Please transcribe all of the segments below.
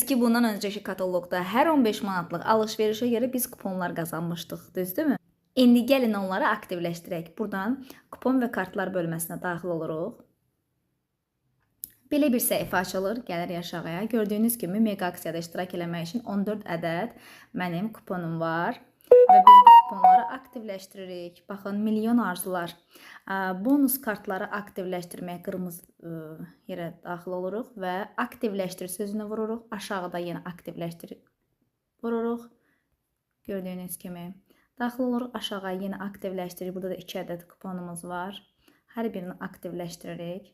ki, bundan öncəki kataloqda hər 15 manatlıq alış-verişə görə biz kuponlar qazanmışdıq, düzdürmü? İndi gəlin onları aktivləşdirək. Buradan kupon və kartlar bölməsinə daxil oluruq. Belə bir səhifə açılır, gəlirik aşağıya. Gördüyünüz kimi mega aksiyada iştirak eləmək üçün 14 ədəd mənim kuponum var. Və biz bu kuponları aktivləşdiririk. Baxın, milyon arzular. Bonus kartları aktivləşdirməyə qırmızı yerə daxil oluruq və aktivləşdir sözünü vururuq. Aşağıda yenə aktivləşdir vururuq. Gördüyünüz kimi. Daxil oluruq aşağıya, yenə aktivləşdiririk. Burada da 2 ədəd kuponumuz var. Hər birini aktivləşdiririk.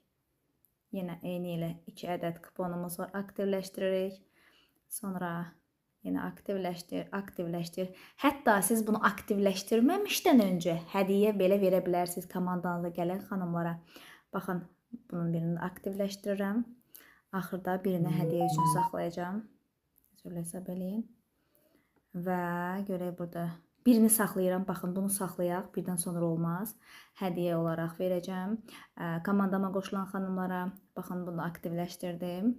Yenə eyni ilə 2 ədəd kuponumuz var. Aktivləşdiririk. Sonra yenə aktivləşdir. Hətta siz bunu aktivləşdirməmişdən öncə hədiyyə belə verə bilərsiniz komandanıza gələn xanımlara. Baxın, bunun birini aktivləşdirirəm. Axırda birini hədiyyə üçün saxlayacağım. Şöyle hesab eləyin. Və görək burada. Birini saxlayıram. Baxın, bunu saxlayaq. Birdən sonra olmaz. Hədiyyə olaraq verəcəm. Komandama qoşulan xanımlara. Baxın, bunu aktivləşdirdim.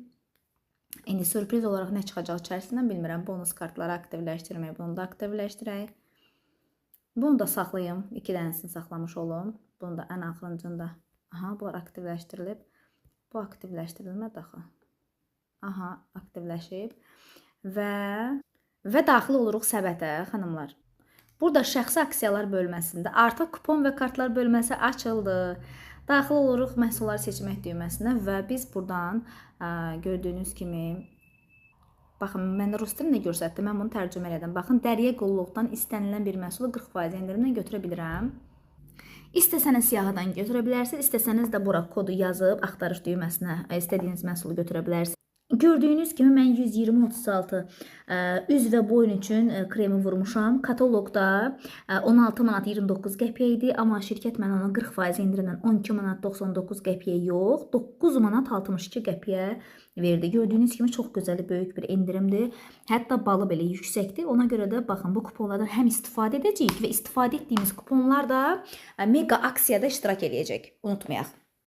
İndi sürpriz olaraq nə çıxacaq içərisindən bilmirəm. Bonus kartları aktivləşdirmək. Bunu da aktivləşdirək. Bunu da saxlayım. 2 dənəsini saxlamış olum. Bunu da ən axırıncında. Aha, bu aktivləşdirilib. Bu aktivləşdirilmədi axı. Aha, aktivləşib. Və daxil oluruq səbətə, xanımlar. Burada şəxsi aksiyalar bölməsində artıq kupon və kartlar bölməsi açıldı. Daxil oluruq məhsulları seçmək düyməsinə və biz buradan gördüyünüz kimi, baxın, mən rus dilində göstərdim, mən bunu tərcümə elədim. Baxın, dəriyə qulluqdan istənilən bir məhsulu 40% endirimlə götürə bilirəm. İstəsəniz siyahıdan götürə bilərsiniz, istəsəniz də bura kodu yazıb axtarış düyməsinə istədiyiniz məhsulu götürə bilərsiniz. Gördüyünüz kimi mən 120-36 üz və boyun üçün kremi vurmuşam. Kataloqda 16 manat 29 qəpiyə idi, amma şirkət mənə ona 40% indirimlə 12 manat 99 qəpiyə yox, 9 manat 62 qəpiyə verdi. Gördüyünüz kimi çox gözəl, böyük bir endirimdir. Hətta balı belə yüksəkdir. Ona görə də baxın, bu kuponlardan həm istifadə edəcəyik və istifadə etdiyimiz kuponlar da mega aksiyada iştirak edəcək. Unutmayaq.